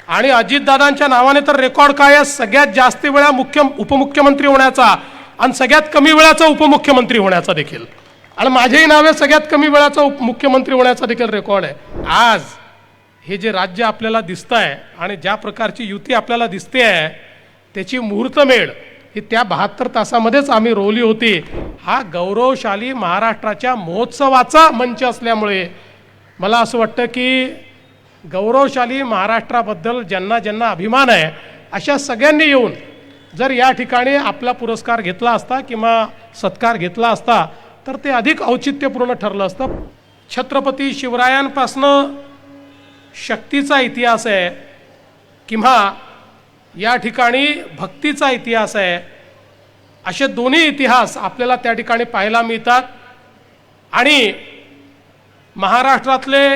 आणि अजितदादांच्या नावाने तर रेकॉर्ड काय आहे, सगळ्यात जास्त वेळा उपमुख्यमंत्री होण्याचा आणि सगळ्यात कमी वेळाचा उपमुख्यमंत्री होण्याचा देखील, आणि माझेही नावे सगळ्यात कमी वेळाचा उपमुख्यमंत्री होण्याचा देखील रेकॉर्ड आहे. आज हे जे राज्य आपल्याला दिसतं आहे आणि ज्या प्रकारची युती आपल्याला दिसते आहे त्याची मुहूर्तमेढ ही त्या 72 तासामध्येच आम्ही रोवली होती. हा गौरवशाली महाराष्ट्राच्या महोत्सवाचा मंच असल्यामुळे मला असं वाटतं की गौरवशाली महाराष्ट्राबद्दल ज्यांना ज्यांना अभिमान आहे अशा सगळ्यांनी येऊन जर या ठिकाणी आपला पुरस्कार घेतला असता किंवा सत्कार घेतला असता तर ते अधिक औचित्यपूर्ण ठरलं असतं. छत्रपती शिवरायांपासनं शक्तीचा इतिहास आहे किंवा या ठिकाणी भक्तीचा इतिहास आहे, असे दोन्ही इतिहास आपल्याला त्या ठिकाणी पाहायला मिळतात. आणि महाराष्ट्रातले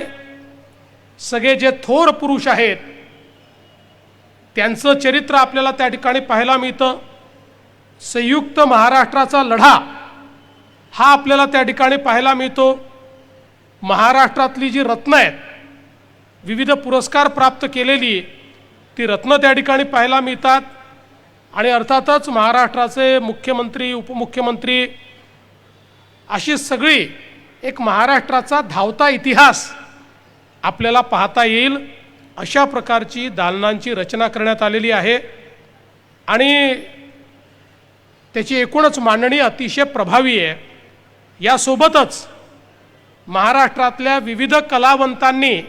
सगळे जे थोर पुरुष आहेत त्यांचं चरित्र आपल्याला त्या ठिकाणी पाहायला मिळतं. संयुक्त महाराष्ट्राचा लढा हा आपल्याला त्या ठिकाणी पाहायला मिळतो. महाराष्ट्रातली जी रत्न आहेत, विविध पुरस्कार प्राप्त केलेली ती रत्न त्या ठिकाणी पाहायला मिळतात. आणि अर्थातच महाराष्ट्राचे मुख्यमंत्री, उपमुख्यमंत्री अशी सगळी एक महाराष्ट्राचा धावता इतिहास आपल्याला पाहता येईल अशा प्रकारची दालनांची रचना करण्यात आलेली आहे. आणि त्याची एकूणच मांडणी अतिशय प्रभावी आहे. यासोबतच महाराष्ट्रातल्या विविध कलावंतांनी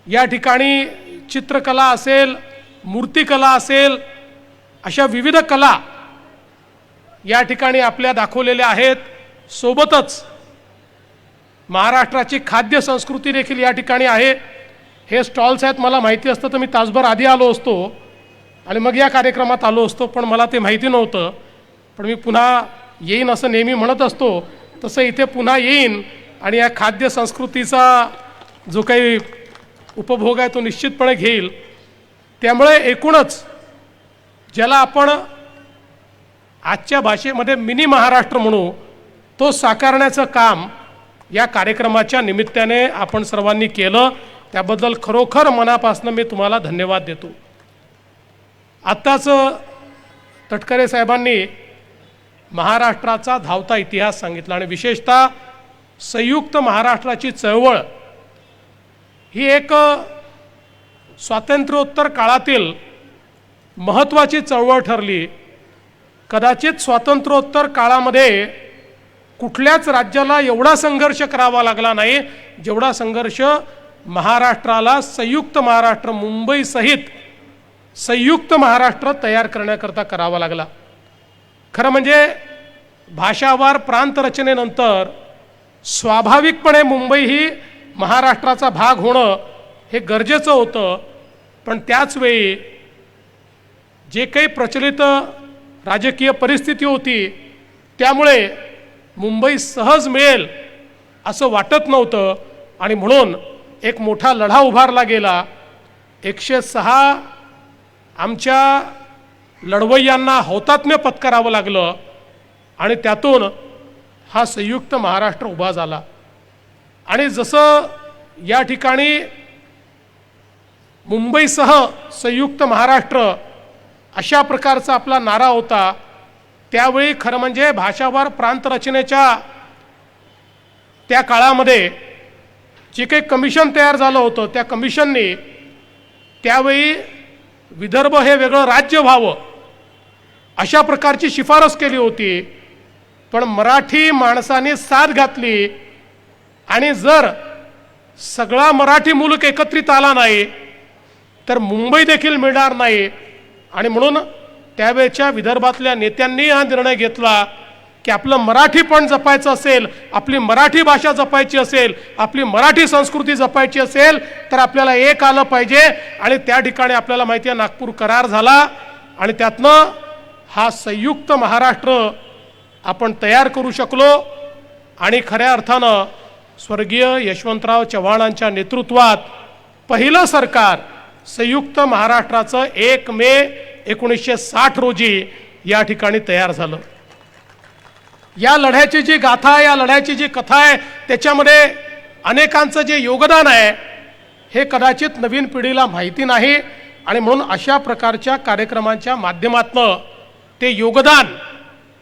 या ठिकाणी चित्रकला असेल, मूर्तिकला असेल, अशा विविध कला या ठिकाणी आपल्या दाखवलेल्या आहेत. सोबतच महाराष्ट्राची खाद्य संस्कृती देखील या ठिकाणी आहे. हे स्टॉल्स आहेत, मला माहिती असतं तर मी तासभर आधी आलो असतो आणि मग या कार्यक्रमात आलो असतो, पण मला ते माहिती नव्हतं. पण मी पुन्हा येईन असं नेहमी म्हणत असतो, तसं इथे पुन्हा येईन आणि या खाद्य संस्कृतीचा जो काही उपभोग आहे तो निश्चितपणे घेईल. त्यामुळे एकूणच ज्याला आपण आजच्या भाषेमध्ये मिनी महाराष्ट्र म्हणू तो साकारण्याचं काम या कार्यक्रमाच्या निमित्ताने आपण सर्वांनी केलं. त्याबद्दल खरोखर मनापासून मी तुम्हाला धन्यवाद देतो. आत्ताच तटकरे साहेबांनी महाराष्ट्राचा धावता इतिहास सांगितला आणि विशेषतः संयुक्त महाराष्ट्राची चळवळ ही एक स्वातंत्र्योत्तर काळातील महत्त्वाची चळवळ ठरली. कदाचित स्वातंत्र्योत्तर काळामध्ये कुठल्याच राज्याला एवढा संघर्ष करावा लागला नाही जेवढा संघर्ष महाराष्ट्राला संयुक्त महाराष्ट्र, मुंबईसहित संयुक्त महाराष्ट्र तयार करण्याकरता करावा लागला. खरं म्हणजे भाषावार प्रांत रचनेनंतर स्वाभाविकपणे मुंबई ही महाराष्ट्राचा भाग होणं हे गरजेचं होतं. पण त्याचवेळी जे काही प्रचलित राजकीय परिस्थिती होती त्यामुळे मुंबई सहज मिळेल असं वाटत नव्हतं आणि म्हणून एक मोठा लढा उभारला गेला. 106 आमच्या लढवय्यांना हौतात्म्य पत्करावं लागलं आणि त्यातून हा संयुक्त महाराष्ट्र उभा झाला. आणि जसं या ठिकाणी मुंबईसह संयुक्त महाराष्ट्र अशा प्रकारचा आपला नारा होता, त्यावेळी खरं म्हणजे भाषावार प्रांत रचनेच्या त्या काळामध्ये जे काही कमिशन तयार झालं होतं त्या कमिशनने त्यावेळी विदर्भ हे वेगळं राज्य व्हावं अशा प्रकारची शिफारस केली होती. पण मराठी माणसाने साथ घातली आणि जर सगळा मराठी मुलूक एकत्रित आला नाही तर मुंबई देखील मिळणार नाही. आणि म्हणून त्यावेळच्या विदर्भातल्या नेत्यांनी हा निर्णय घेतला की आपलं मराठी पण जपायचं असेल, आपली मराठी भाषा जपायची असेल, आपली मराठी संस्कृती जपायची असेल तर आपल्याला एक आलं पाहिजे. आणि त्या ठिकाणी आपल्याला माहिती आहे नागपूर करार झाला आणि त्यातनं हा संयुक्त महाराष्ट्र आपण तयार करू शकलो. आणि खऱ्या अर्थानं स्वर्गीय यशवंतराव चव्हाणांच्या नेतृत्वात पहिलं सरकार संयुक्त महाराष्ट्राचं 1 मे 1960 रोजी या ठिकाणी तयार झालं. या लढ्याची जी गाथा, या लढ्याची जी कथा आहे त्याच्यामध्ये अनेकांचं जे योगदान आहे हे कदाचित नवीन पिढीला माहिती नाही आणि म्हणून अशा प्रकारच्या कार्यक्रमांच्या माध्यमातून ते योगदान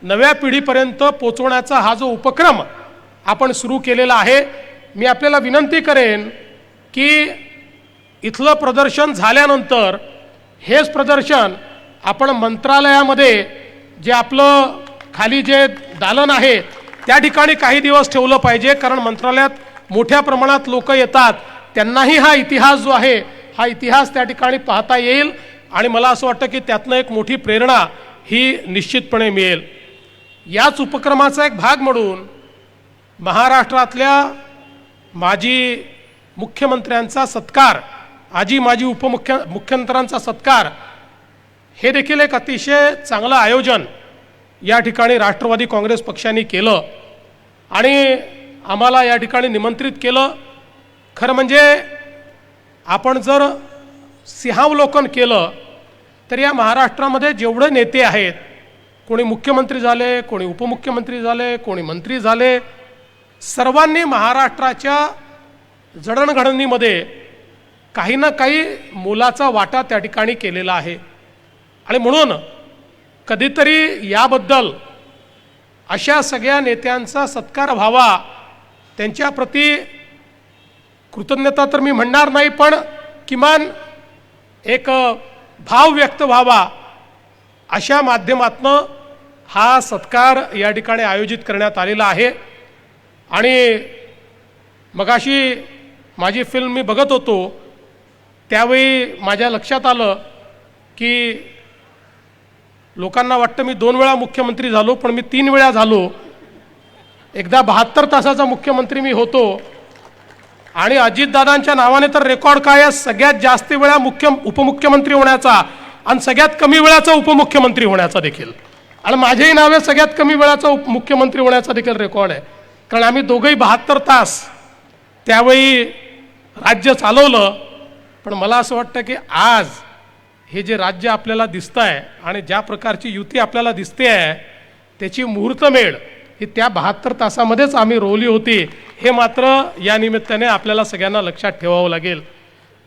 नव्या पिढीपर्यंत पोचवण्याचा हा जो उपक्रम आपण सुरू केलेला आहे, मी आपल्याला विनंती करेन की इथलं प्रदर्शन झाल्यानंतर हेच प्रदर्शन आपण मंत्रालयामध्ये जे आपलं खाली जे दालन आहे त्या ठिकाणी काही दिवस ठेवलं पाहिजे, कारण मंत्रालयात मोठ्या प्रमाणात लोक येतात, त्यांनाही हा इतिहास जो आहे हा इतिहास त्या ठिकाणी पाहता येईल आणि मला असं वाटतं की त्यातनं एक मोठी प्रेरणा ही निश्चितपणे मिळेल. याच उपक्रमाचा एक भाग म्हणून महाराष्ट्रातल्या माजी मुख्यमंत्र्यांचा सत्कार, आजी माजी मुख्यमंत्र्यांचा सत्कार हे देखील एक अतिशय चांगलं आयोजन या ठिकाणी राष्ट्रवादी काँग्रेस पक्षाने केलं आणि आम्हाला या ठिकाणी निमंत्रित केलं. खरं म्हणजे आपण जर सिंहावलोकन केलं तर या महाराष्ट्रामध्ये जेवढे नेते आहेत, कोणी मुख्यमंत्री झाले, कोणी उपमुख्यमंत्री झाले, कोणी मंत्री झाले, सर्वांनी महाराष्ट्राच्या जडणघडणीमध्ये काही ना काही मोलाचा वाटा त्या ठिकाणी केलेला आहे आणि म्हणून कधीतरी याबद्दल अशा सगळ्या नेत्यांचा सत्कार व्हावा, त्यांच्याप्रती कृतज्ञता तर मी म्हणणार नाही पण किमान एक भाव व्यक्त व्हावा, अशा माध्यमातून हा सत्कार या ठिकाणी आयोजित करण्यात आलेला आहे. आणि मगाशी माझी फिल्म मी बघत होतो त्यावेळी माझ्या लक्षात आलं की लोकांना वाटतं मी 2 वेळा मुख्यमंत्री झालो, पण मी 3 वेळा झालो. एकदा 72 तासाचा मुख्यमंत्री मी होतो आणि अजितदादांच्या नावाने तर रेकॉर्ड काय आहे, सगळ्यात जास्त वेळा उपमुख्यमंत्री होण्याचा आणि सगळ्यात कमी वेळाचा उपमुख्यमंत्री होण्याचा देखील, आणि माझेही नावे सगळ्यात कमी वेळाचा उपमुख्यमंत्री होण्याचा देखील रेकॉर्ड आहे, कारण आम्ही दोघंही 72 तास त्यावेळी राज्य चालवलं. पण मला असं वाटतं की आज हे जे राज्य आपल्याला दिसतं आहे आणि ज्या प्रकारची युती आपल्याला दिसते आहे त्याची मुहूर्तमेढ ही त्या 72 तासामध्येच आम्ही रोवली होती, हे मात्र या निमित्ताने आपल्याला सगळ्यांना लक्षात ठेवावं लागेल.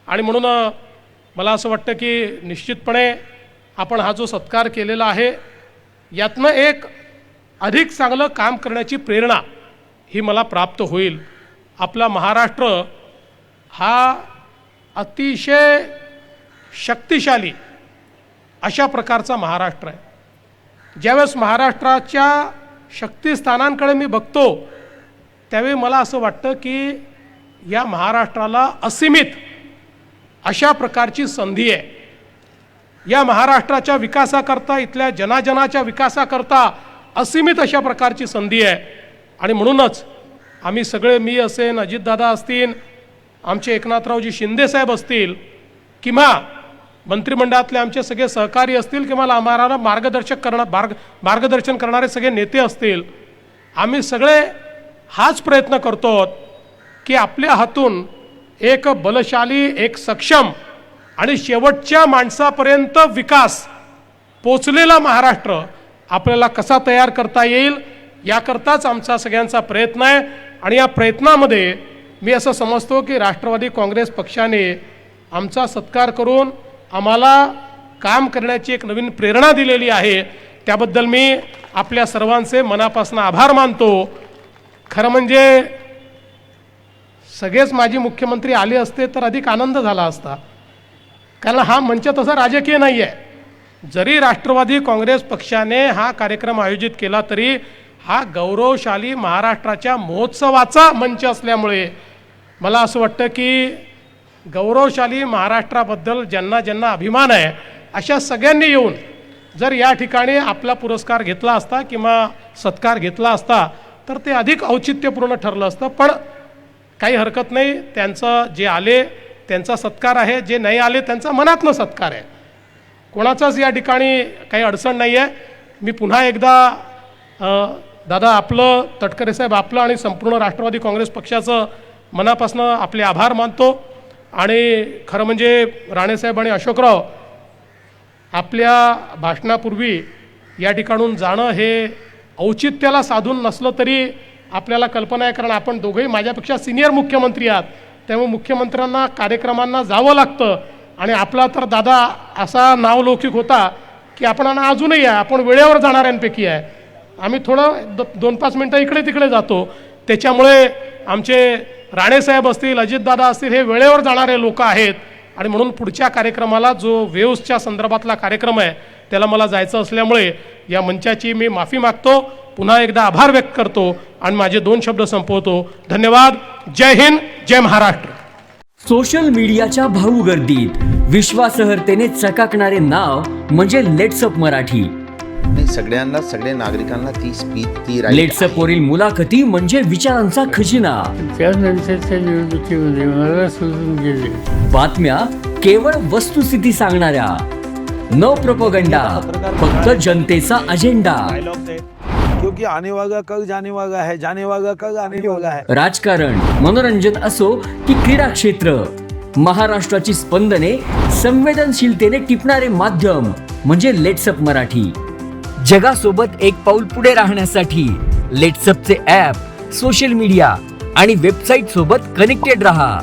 आणि म्हणून मला असं वाटतं की निश्चितपणे आपण हा जो सत्कार केलेला आहे यातनं एक अधिक चांगलं काम करण्याची प्रेरणा ही मला प्राप्त होईल. आपला महाराष्ट्र हा अतिशय शक्तिशाली अशा प्रकारचा महाराष्ट्र आहे. ज्यावेळेस महाराष्ट्राच्या शक्तिस्थानांकडे मी बघतो त्यावेळी मला असं वाटतं की या महाराष्ट्राला असीमित अशा प्रकारची संधी आहे. या महाराष्ट्राच्या विकासाकरता, इथल्या जनाजनाच्या विकासाकरता असीमित अशा प्रकारची संधी आहे. आणि म्हणूनच आम्ही सगळे, मी असेन, अजितदादा असतील, आमचे एकनाथरावजी शिंदेसाहेब असतील, किंवा मंत्रिमंडळातले आमचे सगळे सहकारी असतील, किंवा आम्हाला मार्गदर्शन करणारे सगळे नेते असतील, आम्ही सगळे हाच प्रयत्न करतो की आपल्या हातून एक बलशाली, एक सक्षम आणि शेवटच्या माणसापर्यंत विकास पोचलेला महाराष्ट्र आपल्याला कसा तयार करता येईल याकरताच आमचा सगळ्यांचा प्रयत्न आहे. आणि या प्रयत्नामध्ये मी असं समजतो की राष्ट्रवादी काँग्रेस पक्षाने आमचा सत्कार करून आम्हाला काम करण्याची एक नवीन प्रेरणा दिलेली आहे. त्याबद्दल मी आपल्या सर्वांचे मनापासून आभार मानतो. खरं म्हणजे सगळेच माजी मुख्यमंत्री आले असते तर अधिक आनंद झाला असता, कारण हा मंच तसा राजकीय नाही आहे. जरी राष्ट्रवादी काँग्रेस पक्षाने हा कार्यक्रम आयोजित केला तरी हा गौरवशाली महाराष्ट्राच्या महोत्सवाचा मंच असल्यामुळे मला असं वाटतं की गौरवशाली महाराष्ट्राबद्दल ज्यांना ज्यांना अभिमान आहे अशा सगळ्यांनी येऊन जर या ठिकाणी आपला पुरस्कार घेतला असता किंवा सत्कार घेतला असता तर ते अधिक औचित्यपूर्ण ठरलं असतं. पण काही हरकत नाही, त्यांचं जे आले त्यांचा सत्कार आहे, जे नाही आले त्यांचा मनातनं सत्कार आहे. कोणाचाच या ठिकाणी काही अडचण नाही आहे. मी पुन्हा एकदा दादा आपलं, तटकरे साहेब आपलं आणि संपूर्ण राष्ट्रवादी काँग्रेस पक्षाचं मनापासून आपले आभार मानतो. आणि खरं म्हणजे राणेसाहेब आणि अशोकराव आपल्या भाषणापूर्वी या ठिकाणून जाणं हे औचित्याला साधून नसलं तरी आपल्याला कल्पना आहे, कारण आपण दोघंही माझ्यापेक्षा सिनियर मुख्यमंत्री आहात त्यामुळे मुख्यमंत्र्यांना कार्यक्रमांना जावं लागतं. आणि आपला तर दादा असा नावलौकिक होता की आपण अजूनही आहे, आपण वेळेवर जाणाऱ्यांपैकी आहे. आम्ही थोडं 2-5 मिनटं इकडे तिकडे जातो. त्याच्यामुळे आमचे राणेसाहेब असतील, अजितदादा असतील, हे वेळेवर जाणारे लोक आहेत. आणि म्हणून पुढच्या कार्यक्रमाला जो वेव्सच्या संदर्भातला कार्यक्रम आहे त्याला मला जायचं असल्यामुळे या मंचाची मी माफी मागतो. पुन्हा एकदा आभार व्यक्त करतो आणि माझे 2 शब्द संपवतो. धन्यवाद. जय हिंद, जय महाराष्ट्र. सोशल मीडियाच्या भाऊ गर्दीत विश्वासार्हतेने चकाकणारे नाव म्हणजे लेट्सअप मराठी. सगळ्यांना, सगळ्या नागरिकांना ती स्पीच, ती लेट्सअप वरील मुलाखती म्हणजे विचारांचा खजिना. त्यानंतरच्या निवडणुकीमध्ये मला सोडून गेले. बातम्या केवळ वस्तुस्थिती सांगणाऱ्या, न प्रोपगंडा, फक्त जनतेचा अजेंडा. क्योंकि आने वाला कल जाने वाला है, जाने वाला कल आने वाला है. राजकारण, मनोरंजन असो की क्रीडा क्षेत्र, महाराष्ट्राची स्पंदने संवेदनशीलतेने टिपणारे माध्यम म्हणजे लेट्सअप मराठी. जगासोबत एक पाऊल पुढे राहण्यासाठी लेट्सअपचे ॲप, सोशल मीडिया आणि वेबसाईट सोबत कनेक्टेड रहा.